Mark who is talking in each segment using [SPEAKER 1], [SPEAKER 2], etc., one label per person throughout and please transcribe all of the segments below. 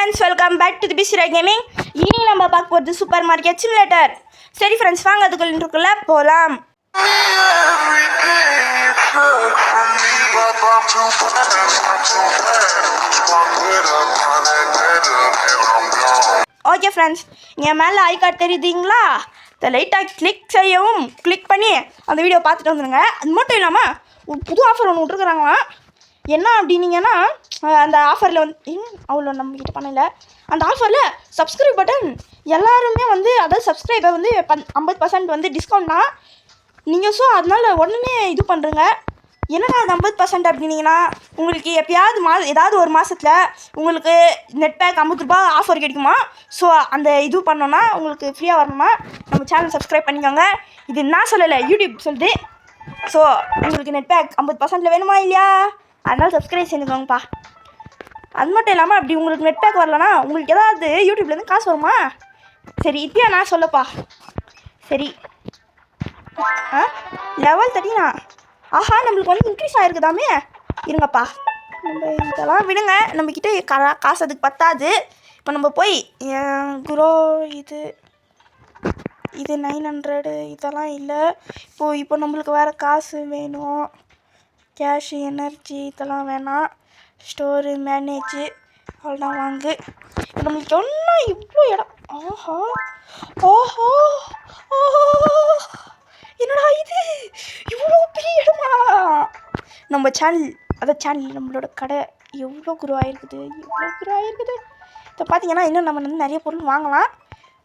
[SPEAKER 1] friends, welcome back to the BCRI Gaming. இனி நம்ம பார்க்க போகிறது சூப்பர் மார்க்கெட் சிமுலேட்டர். சரி ஃப்ரெண்ட்ஸ், வாங்க அதுக்குள்ள போகலாம். ஓகே ஃப்ரெண்ட்ஸ், இங்கே மேலே ஐ கார்டு தெரியுதுங்களா? இதை லைட்டாக கிளிக் பண்ணி அந்த வீடியோ பார்த்துட்டு வந்துடுங்க. அது மட்டும் இல்லாமல் ஒரு புது ஆஃபர் ஒன்று விட்ருக்குறாங்களாம். என்ன அப்படின்னீங்கன்னா, அந்த ஆஃபரில் வந்து அவ்வளோ நம்மக்கிட்ட பண்ணல. அந்த ஆஃபரில் சப்ஸ்கிரைப் பட்டன் எல்லாருமே வந்து, அதாவது சப்ஸ்கிரைபை வந்து 50% வந்து டிஸ்கவுண்ட்னா நீங்கள். ஸோ அதனால் உடனே இது பண்ணுறங்க. என்னன்னா அது 50% அப்படின்னீங்கன்னா, உங்களுக்கு எப்பயாவது ஏதாவது ஒரு மாதத்தில் உங்களுக்கு நெட் பேக் 50 ரூபா ஆஃபர் கிடைக்குமா. ஸோ அந்த இது பண்ணோன்னா உங்களுக்கு ஃப்ரீயாக வரணுமா, நம்ம சேனல் சப்ஸ்கிரைப் பண்ணிக்கோங்க. இது நான் சொல்லலை, யூடியூப் சொல்லுது. ஸோ உங்களுக்கு நெட் பேக் 50% வேணுமா இல்லையா? அதனால் சப்ஸ்கிரைப் செஞ்சுக்கோங்கப்பா. அது மட்டும் இல்லாமல் அப்படி உங்களுக்கு நெட் பேக் வரலன்னா உங்களுக்கு ஏதாவது யூடியூப்லேருந்து காசு வருமா? சரி, இப்போயா நான் சொல்லப்பா. சரி, லெவல் 13 ஆஹா, நம்மளுக்கு வந்து இன்க்ரீஸ் ஆகிருக்குதாமே. இருங்கப்பா, நம்ம இதெல்லாம் விடுங்க, நம்மக்கிட்ட காசு அதுக்கு பத்தாது. இப்போ நம்ம போய் குரோ இது 900 இதெல்லாம் இல்லை. இப்போ நம்மளுக்கு வேறு காசு வேணும். கேஷ், எனர்ஜி இதெல்லாம் வேணாம். ஸ்டோரு, மேனேஜு அவ்வளோதான் வாங்கு. இப்போ நம்மளுக்கு ஒன்றா இவ்வளோ இடம். ஆஹா ஓஹோ ஓஹோ, என்னடா இது இவ்வளோ பெரிய இடமா? நம்ம சேனல் நம்மளோட கடை எவ்வளோ குரோ ஆகிருக்குது. இப்போ பார்த்தீங்கன்னா இன்னும் நம்ம வந்து நிறைய பொருள் வாங்கலாம்.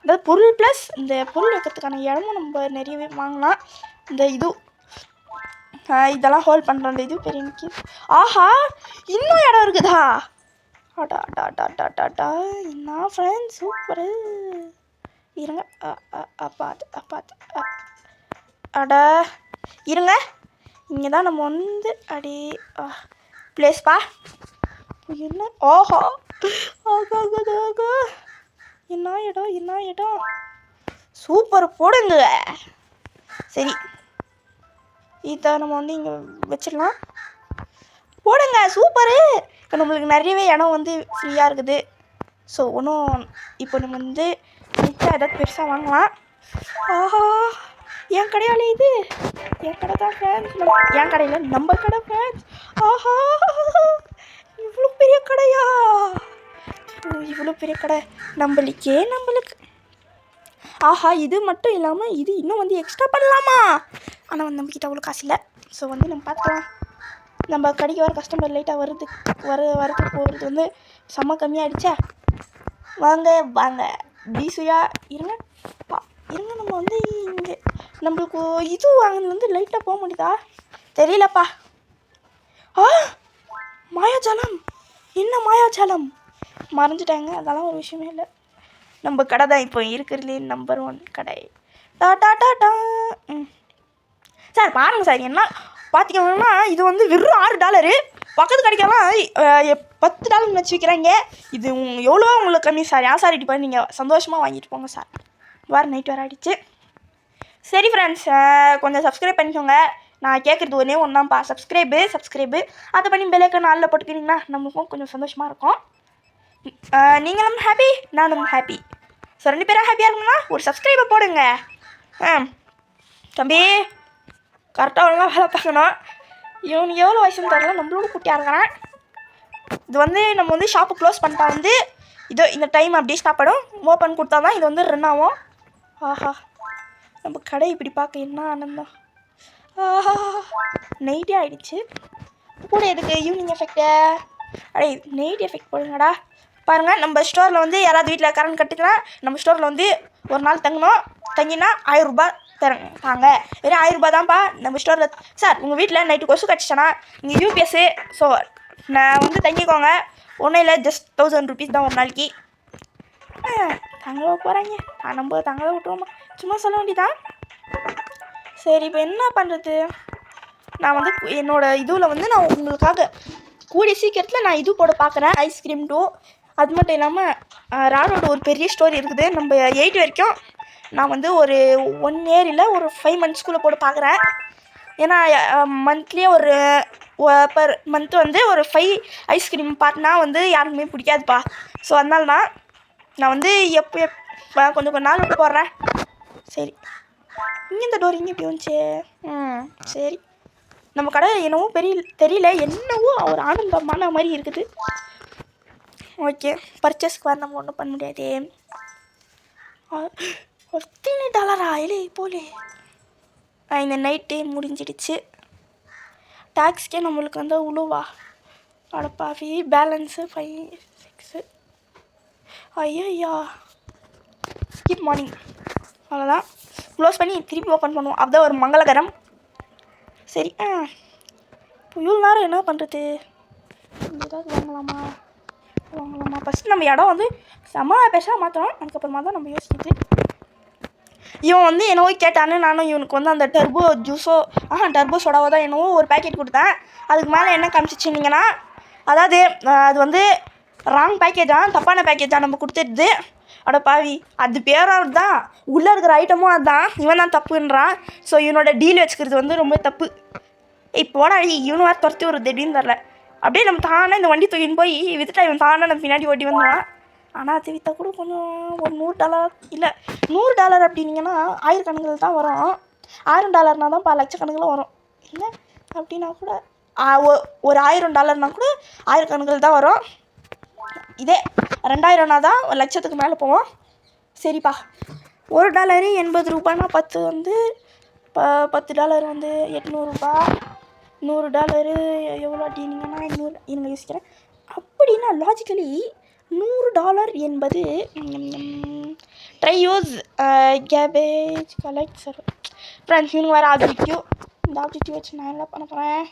[SPEAKER 1] அதாவது பொருள் ப்ளஸ் இந்த பொருள் வைக்கிறதுக்கான இடமும் நம்ம நிறையவே வாங்கலாம். இந்த இதெல்லாம் ஹோல்ட் பண்ணுற அந்த இது பெரிய முக்கியம். ஆஹா, இன்னும் இடம் இருக்குதா? அடா என்ன ஃப்ரெண்ட்ஸ், சூப்பரு. இருங்க, அடா இருங்க, இங்கே தான் நம்ம வந்து அடி பிளேஸ்ப்பா. என்ன ஓஹோ, ஆகா என்ன இடம் சூப்பர், போடுங்க. சரி, இதை நம்ம வந்து இங்கே வச்சிடலாம். போடுங்க, சூப்பரு. இப்போ நம்மளுக்கு நிறையவே இடம் வந்து ஃப்ரீயாக இருக்குது. ஸோ இப்போ நம்ம வந்து மிச்சம் ஏதாவது பெருசாக வாங்கலாம். ஆஹா, என் கடையாலே இது என் கடை தான் ஃப்ரெண்ட்ஸ். என் கடையில் நம்ம கடை ஃப்ரெண்ட்ஸ். ஆஹா, இவ்வளோ பெரிய கடையா? இவ்வளோ பெரிய கடை நம்மளுக்கு. ஆஹா, இது மட்டும் இல்லாமல் இது இன்னும் வந்து எக்ஸ்ட்ரா பண்ணலாமா? ஆனால் வந்து நம்மக்கிட்ட அவ்வளோ காசு இல்லை. ஸோ வந்து நம்ம பார்த்துக்கலாம். நம்ம கடைக்கு வர கஸ்டமர் லைட்டாக வரது போகிறது வந்து செம்ம கம்மியாகிடுச்சா. வாங்க பீசுயா. இருங்க, நம்ம வந்து இங்கே நம்மளுக்கு இது வாங்கினது வந்து லைட்டாக போக முடியுதா தெரியலப்பா. மாயாஜாலம், என்ன மாயாஜாலம் மறைஞ்சிட்டாங்க. அதெல்லாம் ஒரு விஷயமே இல்லை. நம்ம கடை தான் இப்போ இருக்கிறதுலே நம்பர் 1 கடை. சார் பாருங்கள் சார், என்ன பார்த்திங்கன்னா இது வந்து வெறும் $6. பக்கத்து கடைக்கெல்லாம் $10 வச்சு விற்கிறாங்க. இது எவ்வளோ உங்களுக்கு கம்மி சார். சார் இப்படி பண்ணி நீங்கள் சந்தோஷமாக வாங்கிட்டு போங்க சார். நைட் வேறு ஆகிடுச்சு. சரி ஃப்ரெண்ட்ஸ், கொஞ்சம் சப்ஸ்கிரைப் பண்ணிக்கோங்க. நான் கேட்குறது ஒன்றே தான்ப்பா, சப்ஸ்கிரைபு. அதை பண்ணி பெல்லைக்கான நாளில் போட்டுக்கிறீங்கன்னா நம்மளுக்கும் கொஞ்சம் சந்தோஷமாக இருக்கும். நீங்களும் ஹாப்பி, நானும் ஹாப்பி. ஸோ 2 பேரும் ஹாப்பியாக இருக்கணும்னா ஒரு சப்ஸ்கிரைபை போடுங்க. தம்பி, கரெக்டாக ஒழுங்காக வேலை பார்க்கணும். இவனுக்கு எவ்வளோ வயசுன்னு தெரியல, நம்மளோட குட்டியாக இருக்கிறான். இது வந்து நம்ம வந்து ஷாப்பு க்ளோஸ் பண்ணிட்டா வந்து இந்த டைம் அப்படியே ஸ்டாப் ஆகிடும். ஓப்பன் கொடுத்தா தான் இது வந்து ரன் ஆகும். ஆஹா, நம்ம கடை இப்படி பார்க்க என்ன ஆனந்தம். ஆஹா, நைட்டே ஆகிடுச்சு. கூட எதுக்கு ஈவினிங் எஃபெக்டு? நைட் எஃபெக்ட் போடுங்கடா. பாருங்கள், நம்ம ஸ்டோரில் வந்து யாராவது வீட்டில் கரண்ட் கட்டுக்கலாம். நம்ம ஸ்டோரில் வந்து ஒரு நாள் தங்கினா 1000 ரூபா தாங்க. வெறும் 1000 ரூபா தான்ப்பா நம்ம ஸ்டோரில். சார், உங்கள் வீட்டில் நைட்டு கொசு கடிச்சிட்டேன்னா நீங்கள் யூபிஎஸ்ஸு. ஸோ நான் வந்து தங்கிக்கோங்க. ஒன்றும் இல்லை, ஜஸ்ட் 1000 rupees தான் ஒரு நாளைக்கு. தங்க போகிறாங்க, நம்ம தங்க விட்டுருவோமா, சும்மா சொல்ல வேண்டியதான். சரி, இப்போ என்ன பண்ணுறது? நான் வந்து என்னோடய இதுவில் வந்து நான் உங்களுக்காக கூடிய சீக்கிரத்தில் நான் இது போட பார்க்குறேன், ஐஸ்கிரீம் 2. அது மட்டும் இல்லாமல் ராடோட ஒரு பெரிய ஸ்டோரி இருக்குது. நம்ம 8 வரைக்கும் நான் வந்து ஒரு 1 year இல்லை ஒரு 5 monthsக்குள்ளே போட்டு பார்க்குறேன். ஏன்னா மந்த்லியே ஒரு பர் மந்த் வந்து ஒரு 5 ஐஸ்கிரீம் பார்ட்னா வந்து யாருக்குமே பிடிக்காதுப்பா. ஸோ அதனால நான் வந்து எப்போ கொஞ்சம் நாள் விட்டு போடுறேன். சரி, இங்கே இந்த டோர் இங்கே எப்படி வந்துச்சு? சரி, நம்ம கடை என்னவோ தெரியல, என்னவோ ஒரு ஆனந்தமான மாதிரி இருக்குது. ஓகே, பர்ச்சேஸ்க்கு வர நம்ம ஒன்றும் பண்ண முடியாது. $13 இல்லை போலே. இந்த நைட்டே முடிஞ்சிடுச்சு. டேக்ஸ்க்கே நம்மளுக்கு வந்து உழுவா அடப்பாவி. பேலன்ஸு 5 6. ஐயா குட் மார்னிங். அவ்வளோதான், க்ளோஸ் பண்ணி திருப்பி ஓப்பன் பண்ணுவோம். அதுதான் ஒரு மங்களகரம். சரி, இவ்வளோ நேரம் என்ன பண்ணுறது? ஏதாவது வாங்கலாமா? ஃபஸ்ட்டு நம்ம இடம் வந்து செம்ம பெருசாக மாற்றணும். அதுக்கப்புறமா தான் நம்ம யோசிச்சுட்டு. இவன் வந்து என்னவோ கேட்டான்னு நானும் இவனுக்கு வந்து அந்த டர்போ ஜூஸோ டர்போ சோடாவோ தான் என்னவோ ஒரு பேக்கெட் கொடுத்தேன். அதுக்கு மேலே என்ன காமிச்சிச்சிங்கன்னா, அதாவது அது வந்து ராங் பேக்கேஜாக, தப்பான பேக்கேஜாக நம்ம கொடுத்துடுது. பாவி, அது பேரும் தான், உள்ளே இருக்கிற ஐட்டமும் அதுதான். இவன் தான் தப்புன்றான். ஸோ இவனோட டீல் வச்சுக்கிறது வந்து ரொம்ப தப்பு. இப்போட இவனு வேறு துரத்தி ஒரு திடீர்னு தரல. அப்படியே நம்ம தானே இந்த வண்டி தூக்கின்னு போய் வித்துட்டா இவன் தானே நம்ம பின்னாடி ஓட்டி வந்துடுவான். ஆனால் அது விற்றா கூட கொஞ்சம் ஒரு $100 இல்லை $100 அப்படின்னீங்கன்னா ஆயிரக்கணக்கில் தான் வரும். $1000 தான் லட்சக்கணக்கில் வரும். இல்லை அப்படின்னா கூட ஒரு $1000 கூட ஆயிரக்கணக்கில் தான் வரும். இதே 2000 தான் ஒரு லட்சத்துக்கு மேலே போவோம். சரிப்பா, $1 $80 10 வந்து $10 வந்து $800. $100 எவ்வளோ அப்படின்னீங்கன்னா 100 இருங்க யோசிக்கிறேன். அப்படின்னா லாஜிக்கலி $100 என்பது ட்ரையூஸ் கேபேஜ் கலெக்ட் சார். ஃப்ரெண்ட்ஸ், இவங்க வேறு ஆப்ஜெக்டிவ். இந்த ஆப்ஜெக்டிவ் வச்சு நான் என்ன பண்ண போகிறேன்?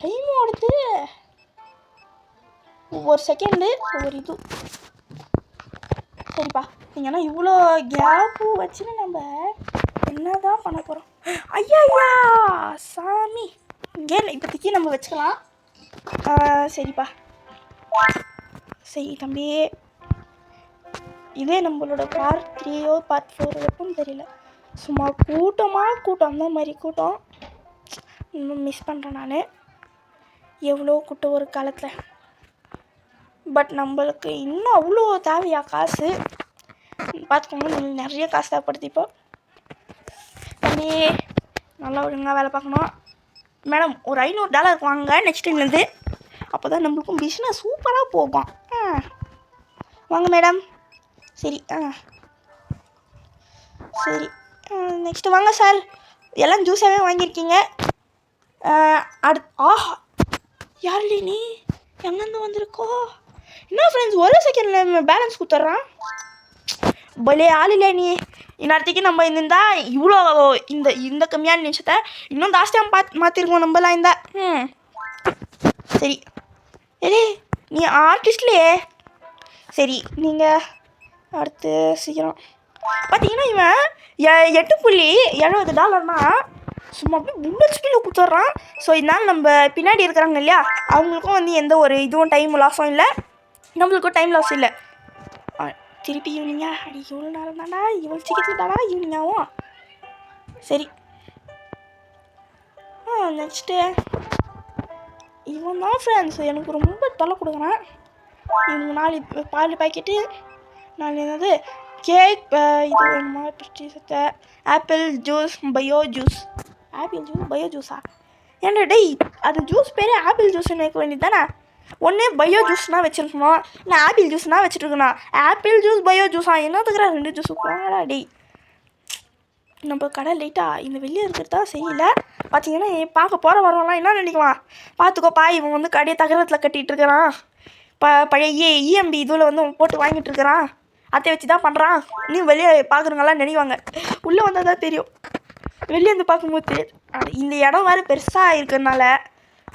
[SPEAKER 1] டைம் ஓடுது. ஒவ்வொரு செகண்டு ஒவ்வொரு இது. சரிப்பா, நீங்கன்னா இவ்வளோ கேப்பு வச்சுன்னு நம்ம என்ன தான் பண்ண போகிறோம்? ஐயா சாமி, இங்கே இப்போதைக்கு நம்ம வச்சுக்கலாம். சரிப்பா, சரி தம்பி, இதே நம்மளோட பார்ட் 3 பார்ட் 4 எப்போன்னு தெரியல. சும்மா கூட்டம் அந்த மாதிரி கூட்டம் இன்னும் மிஸ் பண்ணுறேன் நான். எவ்வளோ கூட்டம் ஒரு காலத்தில். பட் நம்மளுக்கு இன்னும் அவ்வளோ தேவையா காசு? பார்த்துக்கோங்க, நம்மளுக்கு நிறைய காசு தேவைப்படுது. இப்போ தம்பி நல்லா ஒழுங்காக வேலை பார்க்கணும். மேடம், ஒரு $500 வாங்க நெக்ஸ்ட் டைம்லேருந்து. அப்போ தான் நம்மளுக்கும் பிஸ்னஸ் சூப்பராக போகும். வாங்க மேடம். சரி, சரி, நெக்ஸ்ட்டு வாங்க சார். எல்லாம் ஜூஸாகவே வாங்கியிருக்கீங்க. யார் நீ எங்கேருந்து வந்திருக்கோ? என்ன ஃப்ரெண்ட்ஸ், ஒரு செகண்டில் பேலன்ஸ் கொடுத்துட்றான். பலே ஆள் இல்லை நீ. இந்நேரத்துக்கு நம்ம இருந்தா இவ்வளோ இந்த கம்மியான நிமிஷத்தை இன்னும் ஜாஸ்தியாக மாற்றிருக்கோம் நம்மளாம் இந்த. சரி, நீ ஆர்டிஸ்ட்லையே. சரி, நீங்கள் அடுத்து சீக்கிரம். பார்த்தீங்கன்னா இவன் $8.70 சும்மா அப்படியே புல்லட் ஸ்பீடில் கொடுத்துட்றான். ஸோ இதனால் நம்ம பின்னாடி இருக்கிறாங்க இல்லையா, அவங்களுக்கும் வந்து எந்த ஒரு இதுவும் டைம் லாஸும் இல்லை, நம்மளுக்கும் டைம் லாஸ் இல்லை. திருப்பி ஈவினிங்கா? இவ்வளோ நேரம் தாண்டா, இவ்வளோ சீக்கிரத்தில் தானா ஈவினிங்காகவும். சரி, நெக்ஸ்ட்டு இவன் தான் ஃப்ரெண்ட்ஸ் எனக்கு ரொம்ப தொலை கொடுக்குறான். இவனுக்கு 4 பால் பாக்கெட்டு, 4 என்னது கேக், இது வேணுமா சத்தை, ஆப்பிள் ஜூஸ் பயோ ஜூஸா? ஏன்னா டேய், அது ஜூஸ் பேர் ஆப்பிள் ஜூஸ்ன்னு வைக்க வேண்டியது தானே. ஒன்று பயோ ஜூஸ்னால் வச்சுருக்கணும், இல்லை ஆப்பிள் ஜூஸ்னால் வச்சுட்ருக்கணும். ஆப்பிள் ஜூஸ் பயோ ஜூஸா என்னத்துக்குறா 2 ஜூஸு போங்கடா டேய். நம்ம கடை லைட்டாக இந்த வெளியே இருக்கிறதா சரியில்லை. பார்த்தீங்கன்னா பார்க்க போகிற வரவங்களாம் என்ன நினைக்கலாம், பார்த்துக்கோப்பா இவன் வந்து கடையை தகரத்தில் கட்டிகிட்டு இருக்கிறான், பழைய இஎம்பி இதில் வந்து போட்டு வாங்கிட்டு இருக்கிறான், அதை வச்சு தான் பண்ணுறான். இன்னும் வெளியே பார்க்குறவங்களாம் நினைவாங்க. உள்ளே வந்தால் தான் தெரியும். வெளியே வந்து பார்க்கும்போது இந்த இடம் வேறு பெருசாக இருக்கிறதுனால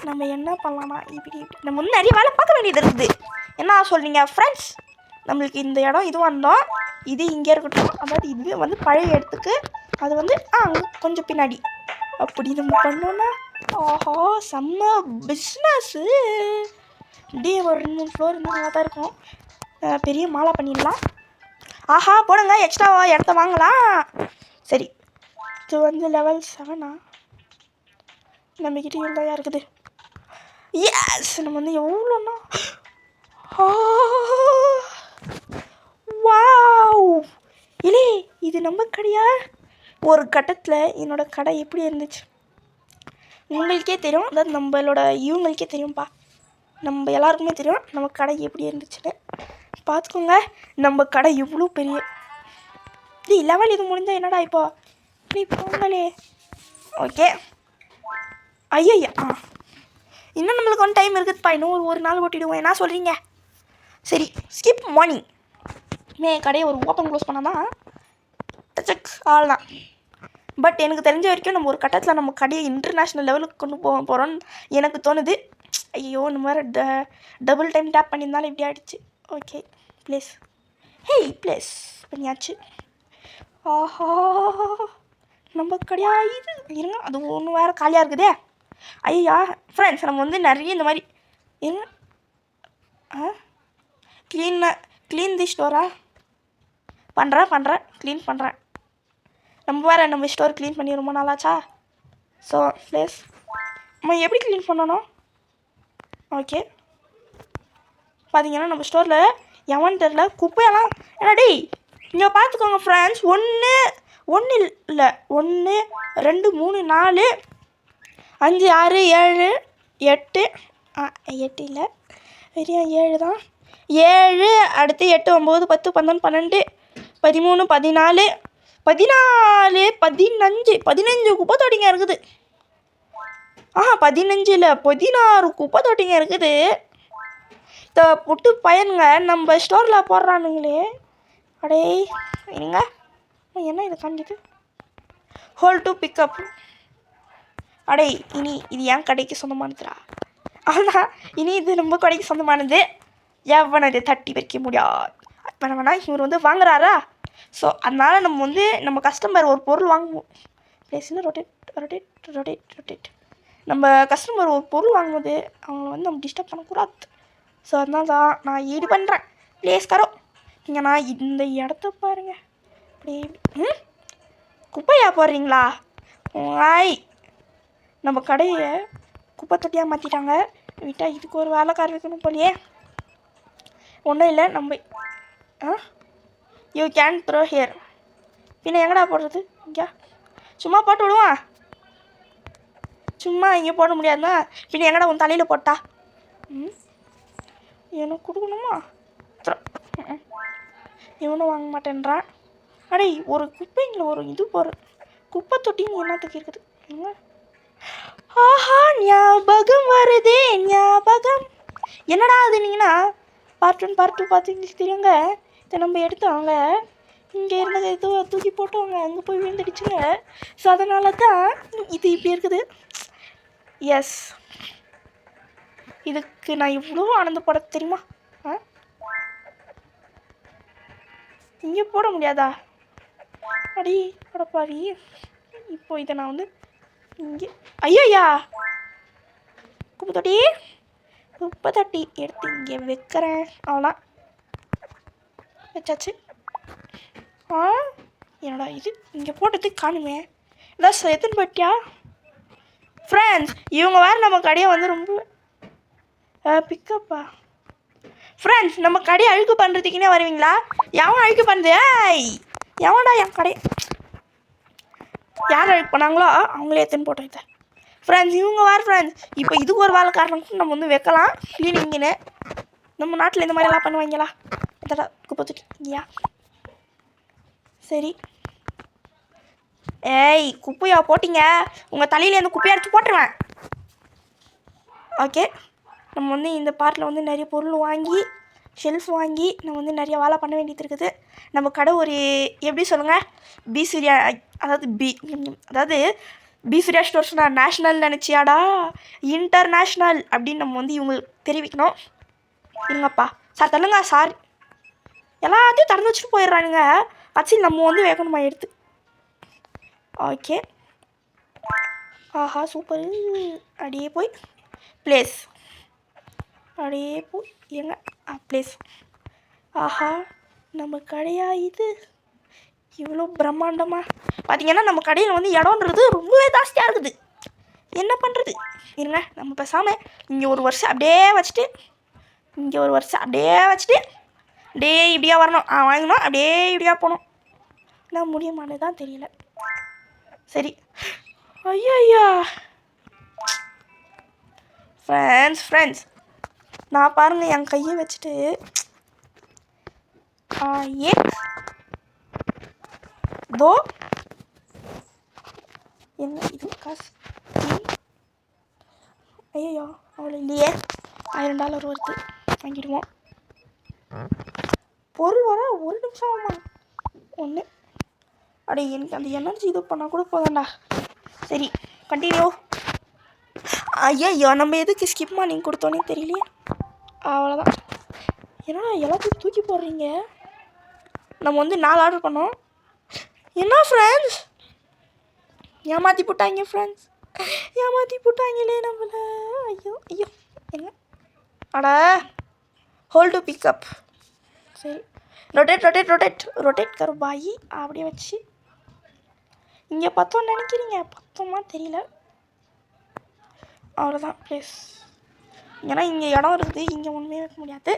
[SPEAKER 1] நம்ம என்ன பண்ணலாமா, இப்படி நம்ம வந்து நிறைய வேலை பார்க்க வேண்டியது இருக்குது. என்ன சொல்கிறீங்க ஃப்ரெண்ட்ஸ்? நம்மளுக்கு இந்த இடம் இதுவாக இருந்தோம், இது இங்கே இருக்கட்டும். அதாவது இது வந்து பழைய இடத்துக்கு, அது வந்து கொஞ்சம் பின்னாடி அப்படி நம்ம பண்ணோன்னா செம்ம பிஸ்னஸ்ஸு. இப்படியே ஒரு 2-3 ஃப்ளோர் இருந்தால் நல்லா தான் இருக்கும். பெரிய மாலா பண்ணிடலாம். போடுங்க, எக்ஸ்ட்ராவா இடத்த வாங்கலாம். சரி, இது வந்து level 7. நம்மக்கிட்ட இவ்வளோ இருக்குது. எஸ், நம்ம வந்து எவ்வளோண்ணா, வாவ் இல்லை, இது நம்ம கடையா? ஒரு கட்டத்தில் என்னோடய கடை எப்படி இருந்துச்சு உங்களுக்கே தெரியும். அதாவது நம்மளோட இவங்களுக்கே தெரியும்ப்பா, நம்ம எல்லாருக்குமே தெரியும் நம்ம கடை எப்படி இருந்துச்சுன்னு. பார்த்துக்கோங்க, நம்ம கடை எவ்வளோ பெரிய. லெவல் இது முடிஞ்சால் என்னடா இப்போ இப்படி போங்களே. ஓகே, ஐயா இன்னும் நம்மளுக்கு ஒன் டைம் இருக்குதுப்பா, இன்னும் ஒரு நாள் ஓட்டிடுவோம். என்ன சொல்கிறீங்க? சரி, ஸ்கிப் மார்னிங் கடையை ஒரு ஓப்பன் க்ளோஸ் பண்ணால் தான் டச்சக் ஆள்தான். பட் எனக்கு தெரிஞ்ச வரைக்கும் நம்ம ஒரு கட்டத்தில் நம்ம கடையை இன்டர்நேஷ்னல் லெவலுக்கு கொண்டு போகிறோன்னு எனக்கு தோணுது. ஐயோ, இந்த மாதிரி டபுள் டைம் டேப் பண்ணியிருந்தாலும் இப்படி ஆகிடுச்சு. ஓகே, ப்ளேஸ் ப்ளேஸ் பண்ணியாச்சு. ஆஹா, நம்ம கடையா இது? இருங்க, அது ஒன்று வேறு காலியாக இருக்குதே. ஐயா ஃப்ரெண்ட்ஸ், நம்ம வந்து நிறைய இந்த மாதிரி இருங்க. க்ளீன் தி ஸ்டோரா பண்ணுறேன் க்ளீன் பண்ணுறேன். நம்ம ஸ்டோர் க்ளீன் பண்ணி ரொம்ப நாளாச்சா. ஸோ ப்ளேஸ் நம்ம எப்படி க்ளீன் பண்ணணும்? ஓகே, பார்த்தீங்கன்னா நம்ம ஸ்டோரில் எவன் தெரில குப்பையெல்லாம் என்னடி இங்கே பார்த்துக்கோங்க ஃப்ரெண்ட்ஸ். ஒன்று இல்லை 1 2 3 4 5 6 7 8 8 இல்லை வெறும் 7 தான். 7 அடுத்து 8 9 10 11 12 13 14 15 குப்பை தொட்டிங்க இருக்குது. 15 இல்லை 16 குப்பை தொட்டிங்க இருக்குது. புட்டு பையனுங்க நம்ம ஸ்டோரில் போடுறானுங்களே. அடே இருங்க, என்ன இது காண்கிது? Whole to pickup. அடே இனி இது என் கடைக்கு சொந்தமானதுடா. ஆனால் இனி இது நம்ம கடைக்கு சொந்தமானது. எவனது தட்டி வைக்க முடியாது. வேணா இவர் வந்து வாங்குறாரா? ஸோ அதனால் நம்ம வந்து நம்ம கஸ்டமர் ஒரு பொருள் வாங்குவோம். ப்ளேஸ்னு ரொட்டேட். நம்ம கஸ்டமர் ஒரு பொருள் வாங்கும்போது அவங்கள வந்து நம்ம டிஸ்டர்ப் பண்ணக்கூடாது. ஸோ அதனால தான் நான் ஈடு பண்ணுறேன். ப்ளேஸ்காரோ இங்கே நான் இந்த இடத்த பாருங்கள். அப்படியே குப்பையா போடுறீங்களா? நம்ம கடையை குப்பை தொட்டியாக மாற்றிட்டாங்க. விட்டால் இதுக்கு ஒரு வேலைக்கார வைக்கணும் போலியே. ஒன்றும் இல்லை, நம்ம யூ கேன் த்ரோ ஹியர். பின்ன எங்கடா போடுறது? இங்கே சும்மா போட்டு விடுவான். சும்மா இங்கே போட முடியாதுன்னா பின்ன எங்கடா உன் தலையில் போட்டா? எனக்கு கொடுக்கணுமா? இவனும் வாங்க மாட்டேன்றான். அடே ஒரு குப்பைங்கள ஒரு இது போகிற குப்பை தொட்டின்னு என்னத்துக்கு இருக்குது? ஆஹா, ஞாபகம் வருதே ஞாபகம். என்னடா அதுனீங்கன்னா பார்ட் 1 பார்ட் 2 பார்த்து எங்களுக்கு தெரியுங்க. இதை நம்ம எடுத்தவங்க இங்கே இருந்தது ஏதோ தூக்கி போட்டவங்க அங்கே போய் விழுந்துடுச்சுங்க. ஸோ அதனால தான் இது இப்படி இருக்குது. எஸ், இதுக்கு நான் இவ்வளோ ஆனந்தப்பட தெரியுமா? இங்கே போட முடியாதா? அடி படப்பாரி. இப்போ இதை நான் வந்து இங்கே ஐயா குப்பை தொட்டி எடுத்து இங்கே வைக்கிறேன். அவ்வளோதான், வச்சாச்சு. என்னடா இது இங்கே போட்டதுக்கு காணுமே. இதான் எத்தனை பட்டியா ஃப்ரெண்ட்ஸ்? இவங்க வேறு நம்ம கடையை வந்து ரொம்ப பிக்கப்பா. ஃப்ரெண்ட்ஸ், நம்ம கடையை அழுக்கு பண்ணுறதுக்குன்னே வருவீங்களா? எவன் அழுக்கு பண்ணுது? எவன்டா என் கடை யார் அழுக்கு பண்ணாங்களோ அவங்களே எத்தனை போட்டோம் இதை. ஃப்ரெண்ட்ஸ், இவங்க வேறு ஃப்ரெண்ட்ஸ். இப்போ இதுக்கு ஒரு வேலை காரணம் நம்ம வந்து வைக்கலாம் க்ளீனிங்னு. நம்ம நாட்டில் இந்த மாதிரிலாம் பண்ணுவாங்களா? அதோட குப்பை தூக்கி இல்லையா? சரி, குப்பையா போட்டிங்க, உங்கள் தலையில் அந்த குப்பையை அடித்து போட்டுருவேன். ஓகே, நம்ம வந்து இந்த பார்ட்டில் வந்து நிறைய பொருள் வாங்கி ஷெல்ஃப் வாங்கி நம்ம வந்து நிறைய வேலை பண்ண வேண்டியது இருக்குது. நம்ம கடை ஒரு எப்படி சொல்லுங்கள், பி சூர்யா, அதாவது பி சூர்யா ஸ்டோர்ஸ்னா நேஷ்னல் நினச்சியாடா, இன்டர்நேஷ்னல் அப்படின்னு நம்ம வந்து இவங்களுக்கு தெரிவிக்கணும். இருங்கப்பா சார், தள்ளுங்க சார். எல்லாத்தையும் திறந்து வச்சுட்டு போயிடுறானுங்க. ஆச்சு நம்ம வந்து வைக்கணுமா எடுத்து? ஓகே, ஆஹா சூப்பர். அப்படியே போய் ப்ளேஸ், அப்படியே போய் எங்க ப்ளேஸ். ஆஹா, நம்ம கடையா இது? இவ்வளோ பிரம்மாண்டமாக பார்த்தீங்கன்னா நம்ம கடையில் வந்து இடம்ன்றது ரொம்பவே ஜாஸ்தியாக இருக்குது. என்ன பண்ணுறது? இருங்க, நம்ம பேசாமல் இங்கே ஒரு வருஷம் அப்படியே வச்சுட்டு அப்படியே இப்படியா வரணும். வாங்கணும், அப்படியே இப்படியா போகணும். நான் முடியுமானு தான் தெரியல. சரி. ஐயா ஃப்ரெண்ட்ஸ், நான் பாருங்கள் என் கையை வச்சுட்டு தோ என்ன இது காசு. ஐயோ அவ்வளோ இல்லையே, $1000 வருது, வாங்கிடுவோம். பொருள் வர 1 நிமிஷம் ஆகுமா? ஒன்று அடே, எனக்கு அந்த எனர்ஜி இது பண்ணால் கூட போதாண்டா. சரி, கண்டினியூ. ஐயோ, நம்ம எதுக்கு ஸ்கிப் மார்னிங் கொடுத்தோன்னே தெரியலையே. அவ்வளோதான். ஏன்னா எல்லாத்தையும் தூக்கி போடுறீங்க. நம்ம வந்து 4 ஆர்டர் பண்ணோம். என்ன ஃப்ரெண்ட்ஸ், ஏமாற்றி போட்டாங்க ஃப்ரெண்ட்ஸ், ஏமாற்றி போட்டாங்களே நம்மள. ஐயோ என்ன அடா, ஹோல்டு பிக்கப். சரி, ரொட்டேட் கருபாயி அப்படியே வச்சு இங்கே பார்த்தோன்னு நினைக்கிறீங்க, பார்த்தோமா தெரியல. அவ்வளோதான் ப்ளீஸ். ஏன்னா இங்கே இடம் இருக்குது, இங்கே ஒன்றுமே வைக்க முடியாது.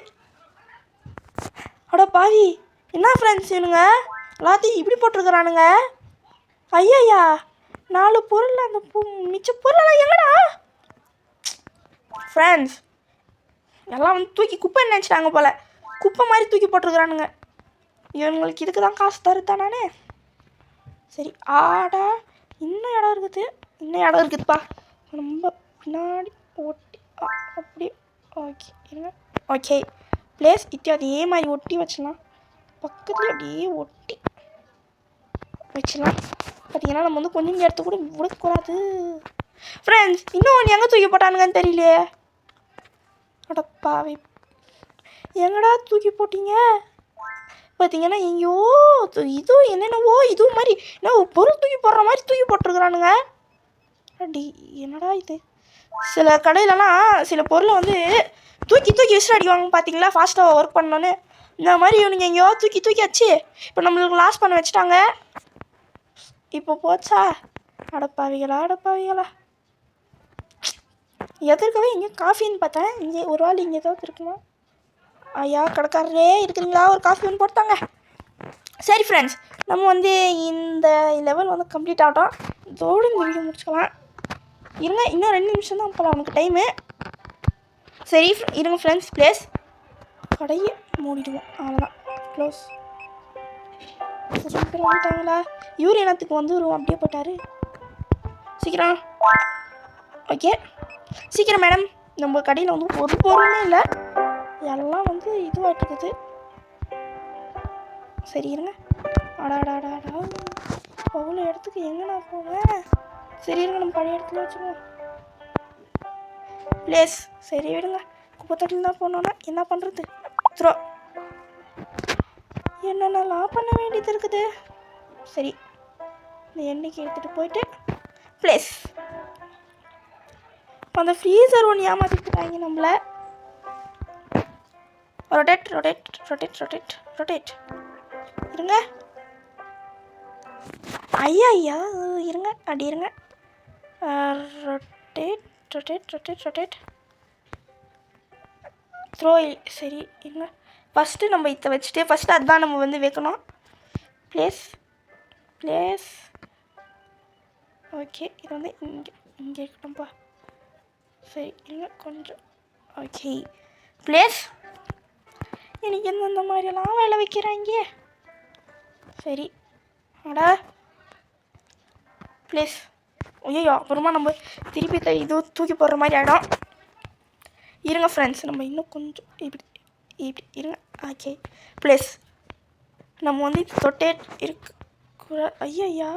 [SPEAKER 1] அட பாவி, என்ன ஃப்ரெண்ட்ஸ் இவனுங்க எல்லாத்தையும் இப்படி போட்டிருக்கிறானுங்க. ஐயா 4 பொருள், அந்த மிச்ச பொருளெல்லாம் எங்கடா ஃப்ரெண்ட்ஸ்? எல்லாம் வந்து தூக்கி குப்பை நினச்சிட்டாங்க போல், குப்பை மாதிரி தூக்கி போட்டிருக்கிறானுங்க. இவங்களுக்கு இதுக்கு தான் காசு தருத்தான் நானே. சரி, ஆடா இன்னும் இடம் இருக்குதுப்பா. ரொம்ப பின்னாடி ஒட்டி அப்படி. ஓகே ப்ளேஸ் இத்தி அதே மாதிரி ஒட்டி வச்சிடலாம். பக்கத்துலேயே அப்படியே ஒட்டி வச்சிடலாம். பார்த்தீங்கன்னா நம்ம வந்து கொஞ்சம் இடத்த கூட விடக்கூடாது ஃப்ரெண்ட்ஸ். இன்னும் ஒன்று எங்கே தூக்கி போட்டானுங்கன்னு தெரியலையே. அடப்பாவை, எங்கடா தூக்கி போட்டீங்க? பார்த்தீங்கன்னா எங்கேயோ இதுவும் என்னென்னவோ இதுவும் மாதிரி என்ன பொருள் தூக்கி போடுற மாதிரி தூக்கி போட்டிருக்கிறானுங்க. அடி என்னடா இது? சில கடையிலலாம் சில பொருளை வந்து தூக்கி விசில் அடிவாங்க பார்த்தீங்களா, ஃபாஸ்ட்டாக ஒர்க் பண்ணோன்னு. இந்த மாதிரி இவனுங்க எங்கேயோ தூக்கி வச்சு இப்போ நம்மளுக்கு லாஸ் பண்ண வச்சுட்டாங்க. இப்போ போச்சா? அடப்பாவிகளா. எதிர்க்கவே இங்கே காஃபின்னு பார்த்தேன். இங்கே ஒரு ஆள் இங்கே ஏதாவது இருக்குமா? ஐயா கடைக்காரரே இருக்கிறீங்களா, ஒரு காஃபி ஒன்று போட்டாங்க. சரி ஃப்ரெண்ட்ஸ், நம்ம வந்து இந்த லெவல் வந்து கம்ப்ளீட் ஆகட்டும். இதோடு இந்த வீடியோ முடிச்சுக்கலாம். இருங்க, இன்னும் 2 நிமிஷம் தான் போகலாம் அவனுக்கு டைமு. சரி இருங்க ஃப்ரெண்ட்ஸ், ப்ளேஸ் கடையை மூடிடுவோம். அவ்வளோதான், க்ளோஸ். வந்துட்டாங்களா? இவர் என்னத்துக்கு வந்து ஒரு அப்படியே போட்டார். சீக்கிரம். ஓகே சீக்கிரம் மேடம். நம்ம கடையில் வந்து ஒரு பொருளுமே இல்லை, எல்லாம் வந்து இதுவாகிட்டு இருக்குது. சரி இருங்க. அடாடாடாடா, அவ்வளோ இடத்துக்கு எங்கே நான் போவேன்? சரி இருங்க, நம்ம பழைய இடத்துல வச்சுருவோம் ப்ளேஸ். சரி விடுங்க, குப்பை தொட்டில் தான் போனோன்னா என்ன பண்ணுறது? த்ரோ என்னென்னலாம் பண்ண வேண்டியது இருக்குது. சரி, இந்த எண்ணெய்க்கு எடுத்துகிட்டு போயிட்டு ப்ளேஸ். அந்த ஃப்ரீசர் ஒன்று ஏமாற்றிட்டாங்க நம்மளை. ரொட்டேட் இருங்க. ஐயா இருங்க, அப்படி இருங்க. Rotate throw. சரி இருங்க, ஃபஸ்ட்டு நம்ம இதை வச்சுட்டு ஃபஸ்ட்டு அதுதான் நம்ம வந்து வைக்கணும். ப்ளேஸ். ஓகே, இது வந்து இங்கே இருக்கணும்ப்பா. சரி இருங்க கொஞ்சம். Okay place. எனக்கு எந்தெந்த மாதிரியெல்லாம் வேலை வைக்கிறாங்க. சரி அடா ப்ளேஸ். ஐயோ, அப்புறமா நம்ம திருப்பி இது தூக்கி போடுற மாதிரி ஆகிடும். இருங்க ஃப்ரெண்ட்ஸ், நம்ம இன்னும் கொஞ்சம் இப்படி இருங்க. Okay place. நம்ம வந்து தொட்டே இருக்கு. ஐயா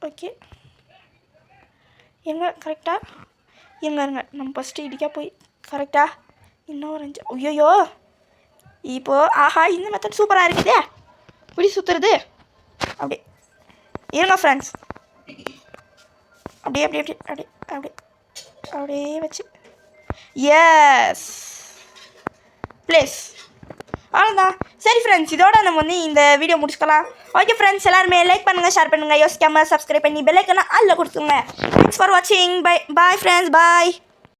[SPEAKER 1] ஓகே எங்க கரெக்டாக இருங்க. நம்ம ஃபஸ்ட்டு இடிக்கா போய் கரெக்டாக இன்னும் ஒரு 5. ஐயோ இப்போது ஆஹா, இந்த மெத்தட் சூப்பராக இருக்குதே, இப்படி சுற்றுறது. அப்படி இருங்க ஃப்ரெண்ட்ஸ், அப்படியே வச்சு எஸ் ப்ளேஸ். அவ்வளோதான். சரி ஃப்ரெண்ட்ஸ், இதோட நம்ம வந்து இந்த வீடியோ முடிச்சுக்கலாம். ஓகே ஃப்ரெண்ட்ஸ், எல்லாருமே லைக் பண்ணுங்கள், ஷேர் பண்ணுங்கள், யோசிக்காமல் சப்ஸ்கிரைப் பண்ணி பெல் ஐக்கனை ஆல்ல கொடுத்துருங்க. தேங்க்ஸ் ஃபார் வாட்சிங். பை பாய் ஃப்ரெண்ட்ஸ், பாய்.